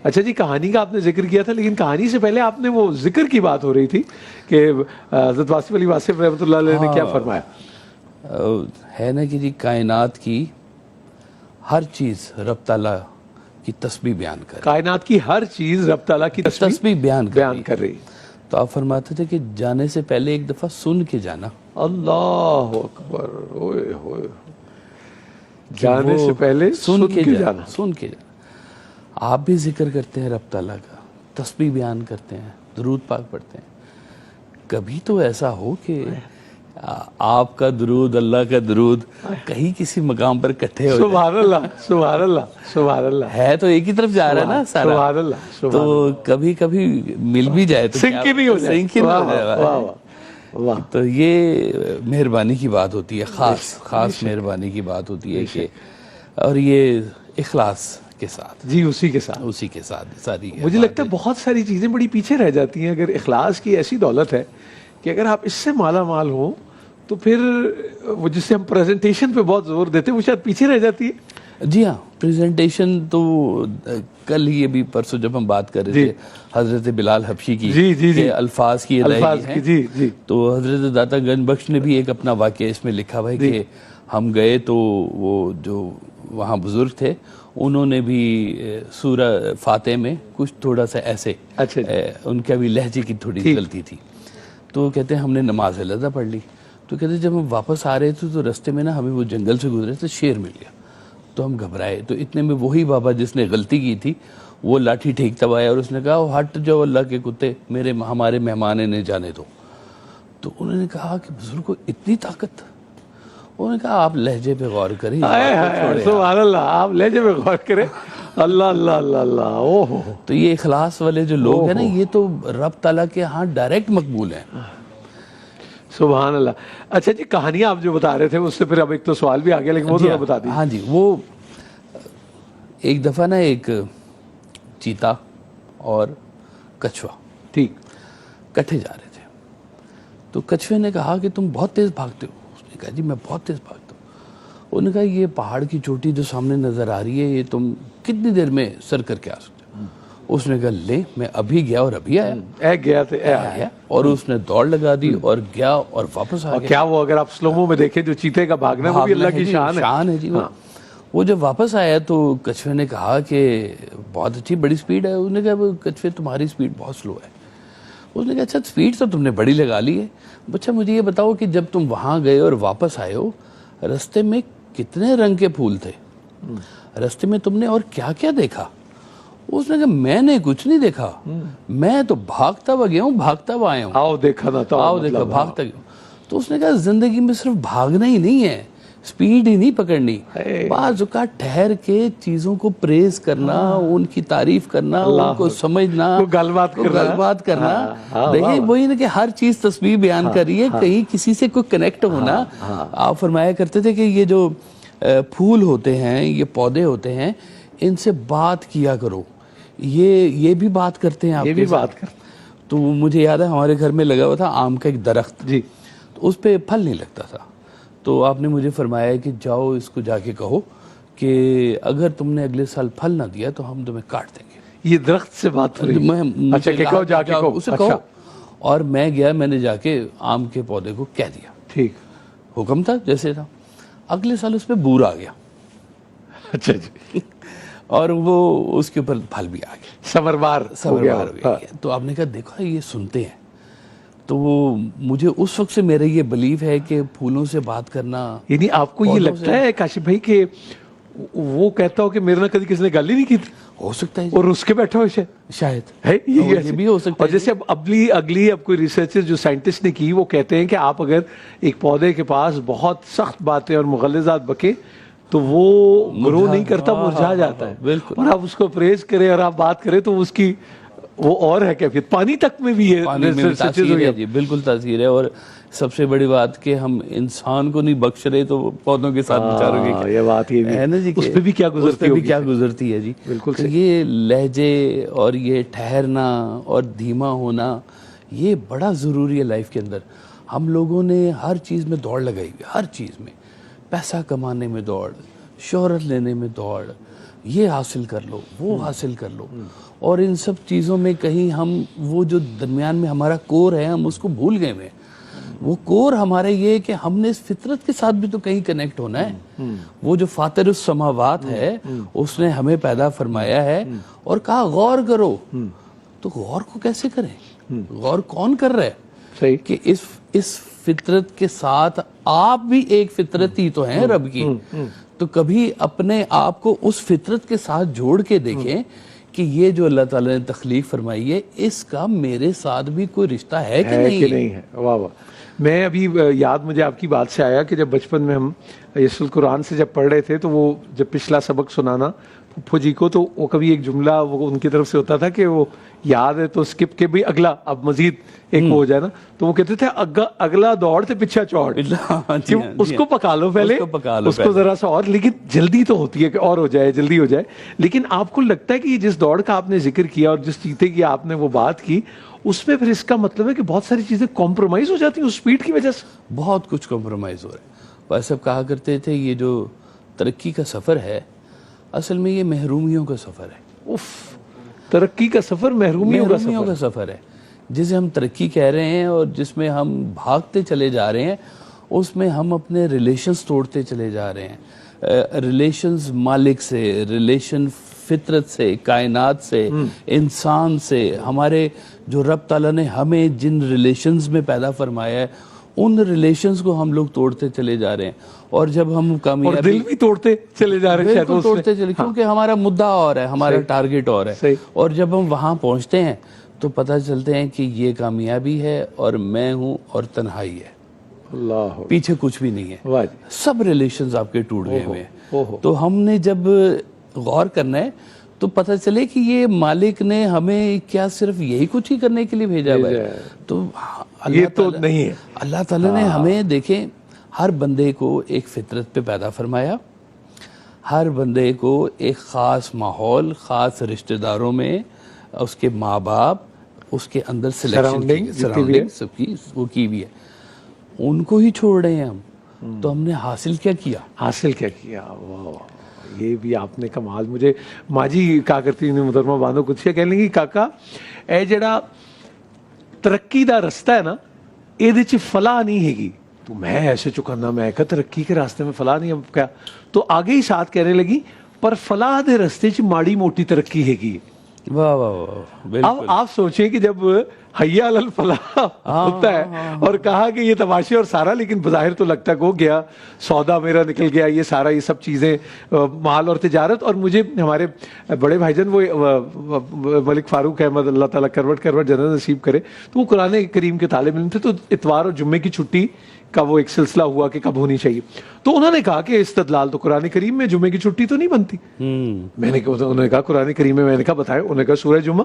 اچھا جی، کہانی کا آپ نے ذکر کیا تھا، لیکن کہانی سے پہلے آپ نے وہ ذکر کی بات ہو رہی تھی کہ حضرت واصف علی واصف رحمۃ اللہ علیہ نے کیا فرمایا ہے نا کہ جی کائنات کی ہر چیز رب تعالیٰ کی تسبیح بیان کر رہی، کائنات کی ہر چیز رب تعالیٰ کی تسبیح بیان کر رہی. تو آپ فرماتے تھے کہ جانے سے پہلے ایک دفعہ سن کے جانا. اللہ اکبر، اوئے ہوئے، جانے سے پہلے سن کے جانا. سن کے جانا. آپ بھی ذکر کرتے ہیں رب تعالیٰ کا، تسبیح بیان کرتے ہیں، درود پاک پڑھتے ہیں. کبھی تو ایسا ہو کہ آپ کا درود، اللہ کا درود کہیں کسی مقام پر اکٹھے ہو جائے. سبحان اللہ، سبحان اللہ، سبحان اللہ. ہے تو ایک ہی طرف جا رہا ہے نا سارا. سبحان اللہ. تو کبھی کبھی مل بھی جائے تو سنک ہی نہیں ہو جائے. سنک ہی نہیں ہو جائے. تو یہ مہربانی کی بات ہوتی ہے، خاص مہربانی کی بات ہوتی ہے کہ، اور یہ اخلاص کے ساتھ، جی اسی کے ساتھ ساری. مجھے لگتا ہے بہت ساری چیزیں بڑی پیچھے رہ جاتی ہیں. اگر اخلاص کی ایسی دولت ہے کہ اگر آپ اس سے مالا مال ہوں تو پھر وہ جس سے ہم پریزنٹیشن پہ بہت زور دیتے ہیں وہ شاید پیچھے رہ جاتی ہے. جی ہاں، پریزنٹیشن تو کل ہی ابھی پرسوں جب ہم بات کر رہے تھے حضرت بلال حبشی کی کہ الفاظ کی ادائیگی ہے، تو حضرت داتا گنج بخش نے بھی ایک اپنا واقعہ اس میں لکھا ہوا ہے کہ ہم گئے تو وہ جو وہاں بزرگ تھے انہوں نے بھی سورہ فاتح میں کچھ تھوڑا سا ایسے، ان کا بھی لہجے کی تھوڑی غلطی تھی. تو کہتے ہیں ہم نے نماز علیحدہ پڑھ لی. تو کہتے ہیں جب ہم واپس آ رہے تھے تو رستے میں نا ہمیں وہ جنگل سے گزرے تو شیر مل گیا. تو ہم گھبرائے. تو اتنے میں وہی بابا جس نے غلطی کی تھی وہ لاٹھی ٹھیکتا ہوا آیا اور اس نے کہا ہٹ جاؤ اللہ کے کتے، ہمارے مہمان انہیں جانے دو. تو انہوں نے کہا کہ بزرگ کو اتنی طاقت. انہوں نے کہا آپ لہجے پہ غور کریں. سبحان اللہ، آپ لہجے پہ غور کریں. اللہ اللہ اللہ اللہ. اوہ، تو یہ اخلاص والے جو لوگ ہیں نا یہ تو رب تعالیٰ کے ہاں ڈائریکٹ مقبول ہیں. سبحان اللہ. اچھا جی، کہانیاں آپ جو بتا رہے تھے اس سے پھر اب ایک تو سوال بھی آ گیا، لیکن وہ تو بتا دیجیے. ہاں جی، وہ ایک دفعہ نا ایک چیتا اور کچھوا ٹھیک کٹھے جا رہے تھے. تو کچھوے نے کہا کہ تم بہت تیز بھاگتے ہو. اس نے کہا جی میں بہت تیز بھاگتا ہوں. انہوں نے کہا یہ پہاڑ کی چوٹی جو سامنے نظر آ رہی ہے یہ تم کتنی دیر میں سر کر کے آ سکتے ہو؟ اس نے کہا لے میں ابھی گیا اور ابھی آیا. اور اس نے دوڑ لگا دی اور گیا اور واپس آ گیا. کیا وہ اگر آپ سلومو میں دیکھیں جو چیتے کا بھاگنا وہ بھی اللہ کی شان ہے جی. وہ جب واپس آیا تو کچھوے نے کہا کہ بہت اچھی بڑی سپیڈ ہے. اس نے کہا کچھوے تمہاری سپیڈ بہت سلو ہے. اس نے کہا اچھا سپیڈ تو تم نے بڑی لگا لی ہے. اچھا مجھے یہ بتاؤ کہ جب تم وہاں گئے اور واپس آئے ہو رستے میں کتنے رنگ کے پھول تھے؟ رستے میں تم نے اور کیا کیا دیکھا؟ اس نے کہا میں نے کچھ نہیں دیکھا، میں تو بھاگتا ہوا گیا ہوں، بھاگتا ہوا آیا ہوں. آؤ دیکھا بھاگتا گیا. تو اس نے کہا زندگی میں صرف بھاگنا ہی نہیں ہے، سپیڈ ہی نہیں پکڑنی. بعض اوقات ٹھہر کے چیزوں کو پریز کرنا، ان کی تعریف کرنا، ان کو سمجھنا، گل بات کرنا. دیکھیں وہی نا کہ ہر چیز تسبیح بیان کر رہی ہے، کہیں کسی سے کوئی کنیکٹ ہونا. آپ فرمایا کرتے تھے کہ یہ جو پھول ہوتے ہیں، یہ پودے ہوتے ہیں، ان سے بات کیا کرو. یہ بھی بات کرتے ہیں آپ کے ساتھ. تو مجھے یاد ہے ہمارے گھر میں لگا ہوا تھا آم کا ایک درخت جی، تو اس پہ پھل نہیں لگتا تھا. تو آپ نے مجھے فرمایا کہ جاؤ اس کو جا کے کہو کہ اگر تم نے اگلے سال پھل نہ دیا تو ہم تمہیں کاٹ دیں گے. یہ درخت سے بات ہوئی؟ اچھا کہ کہو، جا کے کہو اسے کہو. اور میں گیا، میں نے جا کے آم کے پودے کو کہہ دیا. ٹھیک حکم تھا جیسے تھا. اگلے سال اس پہ بور آ گیا. اچھا جی. اور وہ اس کے اوپر پھل بھی آ گیا، ثمربار ہو گیا. تو آپ نے کہا دیکھو یہ سنتے ہیں. تو وہ مجھے اس وقت سے میرا یہ بلیف ہے کہ پھولوں سے بات کرنا. یعنی آپ کو یہ لگتا ہے کاشف بھائی کہ وہ کہتا ہو کہ میرے نہ کبھی کسی نے گل ہی نہیں کی تھی؟ ہو سکتا ہے اور اس کے بیٹھا ہو شاید ہے یہ بھی ہو سکتا ہے. اور جیسے اب اگلی کوئی ریسرچر جو سائنٹسٹ نے کی وہ کہتے ہیں کہ آپ اگر ایک پودے کے پاس بہت سخت باتیں اور مغلظات بکے تو وہ گرو نہیں کرتا، مرجھا جاتا ہے. بالکل. اور آپ اس کو پریز کریں اور آپ بات کریں تو اس کی وہ اور ہے کیفیت. پانی تک میں بھی یہ تاثیر ہے جی، بالکل تاثیر ہے. اور سب سے بڑی بات کہ ہم انسان کو نہیں بخش رہے تو پودوں کے ساتھ بیچاروں کے یہ بات یہ ہے نا جی، اس پہ بھی کیا گزرتی ہے جی. بالکل. یہ لہجے اور یہ ٹھہرنا اور دھیما ہونا یہ بڑا ضروری ہے لائف کے اندر. ہم لوگوں نے ہر چیز میں دوڑ لگائی ہوئی، ہر چیز میں. پیسہ کمانے میں دوڑ، شہرت لینے میں دوڑ، یہ حاصل کر لو، وہ حاصل کر لو، اور ان سب چیزوں میں کہیں ہم وہ جو درمیان میں ہمارا کور ہے ہم اس کو بھول گئے ہوئے. وہ کور ہمارا یہ ہے کہ ہم نے اس فطرت کے ساتھ بھی تو کہیں کنیکٹ ہونا ہے. وہ جو فاطر السماوات ہے اس نے ہمیں پیدا فرمایا ہے اور کہا غور کرو. تو غور کو کیسے کریں؟ غور کون کر رہا ہے؟ صحیح کہ اس فطرت کے ساتھ آپ بھی ایک فطرت ہی تو ہیں رب کی. تو کبھی اپنے آپ کو اس فطرت کے ساتھ جوڑ کے دیکھیں کہ یہ جو اللہ تعالیٰ نے تخلیق فرمائی ہے اس کا میرے ساتھ بھی کوئی رشتہ ہے کہ نہیں ہے. واہ واہ. میں ابھی یاد مجھے آپ کی بات سے آیا کہ جب بچپن میں ہم یس القرآن سے جب پڑھ رہے تھے تو وہ جب پچھلا سبق سنانا پھپھو جی کو تو وہ کبھی ایک جملہ وہ ان کی طرف سے ہوتا تھا کہ وہ یاد ہے تو سکپ کے بھی اگلا اب مزید ایک ہو جائے نا تو وہ کہتے تھے اگلا دوڑ تے پیچھا چوڑ. اس کو پکا لو پہلے, اس کو ذرا سا اور, لیکن جلدی تو ہوتی ہے کہ اور ہو جائے جلدی ہو جائے. لیکن آپ کو لگتا ہے کہ جس دوڑ کا آپ نے ذکر کیا اور جس چیتے کی آپ نے وہ بات کی اس میں پھر اس کا مطلب ہے کہ بہت ساری چیزیں کمپرومائز ہو جاتی ہیں اس سپیڈ کی وجہ سے. بہت کچھ کمپرومائز ہو رہا ہے. وہ سب کہا کرتے تھے یہ جو ترقی کا سفر ہے اصل میں یہ محرومیوں کا سفر ہے. ترقی کا سفر محرومیوں کا سفر ہے. جسے ہم ترقی کہہ رہے ہیں اور جس میں ہم بھاگتے چلے جا رہے ہیں اس میں ہم اپنے ریلیشنز توڑتے چلے جا رہے ہیں. ریلیشنز مالک سے, ریلیشن فطرت سے, کائنات سے, انسان سے. ہمارے جو رب تعالیٰ نے ہمیں جن ریلیشنز میں پیدا فرمایا ہے ان ریلیشنز کو ہم لوگ توڑتے چلے جا رہے ہیں. اور جب ہم کامیابی اور دل بھی توڑتے چلے جا رہے ہیں توڑتے چلے, کیونکہ ہمارا مدعا اور ہے, ہمارا ٹارگٹ اور ہے. اور جب ہم وہاں پہنچتے ہیں تو پتہ چلتے ہیں کہ یہ کامیابی ہے اور میں ہوں اور تنہائی ہے, اللہ پیچھے کچھ بھی نہیں ہے, سب ریلیشنز آپ کے ٹوٹ گئے ہوئے ہیں. تو ہم نے جب غور کرنا ہے تو پتہ چلے کہ یہ مالک نے ہمیں کیا صرف یہی کچھ ہی کرنے کے لیے بھیجا ہوا ہے. تو یہ تو نہیں ہے. اللہ تعالیٰ نے ہمیں دیکھیں ہر بندے کو ایک فطرت پہ پیدا فرمایا, ہر بندے کو ایک خاص ماحول, خاص رشتہ داروں میں, اس کے ماں باپ, اس کے اندر سراؤنڈنگ سب کی وہ کی بھی ہے, ان کو ہی چھوڑ رہے ہیں ہم. تو ہم نے حاصل کیا یہ بھی آپ نے کمال. مجھے ماں جی کہا کرتی محترمہ بانو قدسیہ کہنے لگی کاکا اے جڑا ترقی دا رستہ ہے نا یہ فلاح نہیں ہے گی. تو میں ایسے چکنا میں کہا ترقی کے راستے میں فلاح نہیں ہے. تو آگے ہی ساتھ کہنے لگی پر فلاح دے رستے چ ماڑی موٹی ترقی ہے گی. واہ واہ واہ. اب آپ سوچیں کہ جب حی علی الفلاح ہوتا ہے اور کہا کہ یہ تماشے اور سارا, لیکن بظاہر تو لگتا ہے کہ وہ گیا سودا میرا نکل گیا, یہ سارا یہ سب چیزیں مال اور تجارت. اور مجھے ہمارے بڑے بھائی جان وہ ملک فاروق احمد اللہ تعالیٰ کروٹ جنت نصیب کرے, تو وہ قرآن کریم کے طالب علم تھے. تو اتوار اور جمعے کی چھٹی کا وہ ایک سلسلہ ہوا کہ کب ہونی چاہیے. تو انہوں نے کہا کہ استدلال تو قرآن کریم میں جمعے کی چھٹی تو نہیں بنتی. میں نے انہوں نے کہا قرآن کریم میں, میں نے کہا بتائیں. انہوں نے کہا سورہ جمعہ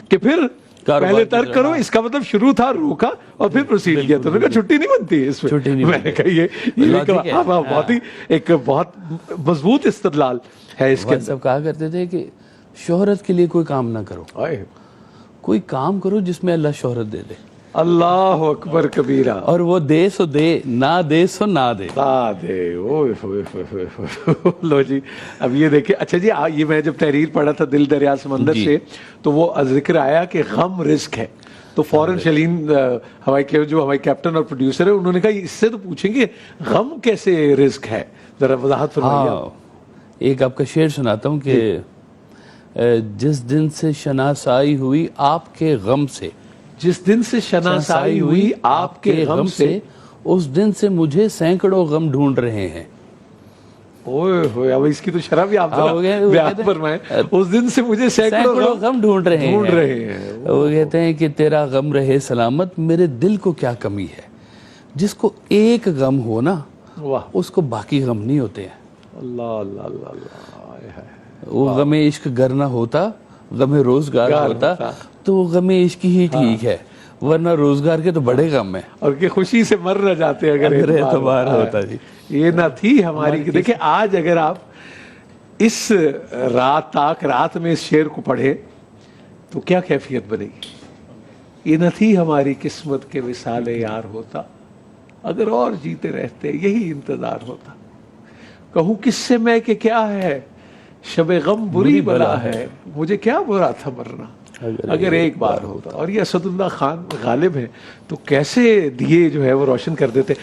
کہ پھر پہلے ترک کرو, اس کا مطلب شروع تھا روکا اور پھر پروسیڈ کیا. تو انہوں نے کہا چھٹی نہیں بنتی اس میں. میں نے کہا یہ بہت ہی ایک بہت مضبوط استدلال ہے اس کے. سب کہا کرتے تھے کہ شہرت کے لیے کوئی کام نہ کرو, کوئی کام کرو جس میں اللہ شہرت دے دے. اللہ اکبر کبیرہ. اور وہ دے سو دے, نہ دے سو نہ دے. لو جی اب یہ دیکھیں. اچھا جی یہ میں جب تحریر پڑھا تھا دل دریا سمندر سے تو وہ ذکر آیا کہ غم رزق ہے. تو فوراً شلیم جو ہمارے کیپٹن اور پروڈیوسر ہے انہوں نے کہا اس سے تو پوچھیں گے غم کیسے رزق ہے, ذرا وضاحت فرمائیے. ایک آپ کا شعر سناتا ہوں کہ جس دن سے شناسائی ہوئی آپ کے غم سے, جس دن سے شناسائی ہوئی آپ کے غم سے, اس دن سے مجھے سینکڑوں غم ڈھونڈ رہے ہیں. اوئے ہوئے اب اس کی تو شرح بھی آپ بیان فرمائیں. اس دن سے مجھے سینکڑوں غم ڈھونڈ رہے ہیں. وہ کہتے ہیں کہ تیرا غم رہے سلامت, میرے دل کو کیا کمی ہے. جس کو ایک غم ہو نا اس کو باقی غم نہیں ہوتے ہیں. اللہ اللہ اللہ. وہ غم عشق گر نہ ہوتا, غم روزگار ہوتا تو غم عشق ہی ٹھیک ہے, ورنہ روزگار کے تو بڑے غم ہیں. اور کہ خوشی سے مر نہ جاتے اگر اعتبار ہوتا. جی یہ نہ تھی ہماری. دیکھیں آج اگر آپ اس رات میں اس شعر کو پڑھیں تو کیا کیفیت بنے گی. یہ نہ تھی ہماری قسمت کے وصال یار ہوتا, اگر اور جیتے رہتے یہی انتظار ہوتا. کہوں کس سے میں کہ کیا ہے شب غم بری بلا ہے مجھے کیا برا تھا مرنا اگر ایک بار ہوتا. اور یہ اسد اللہ خان غالب ہیں تو کیسے دیے جو ہے وہ روشن کر دیتے.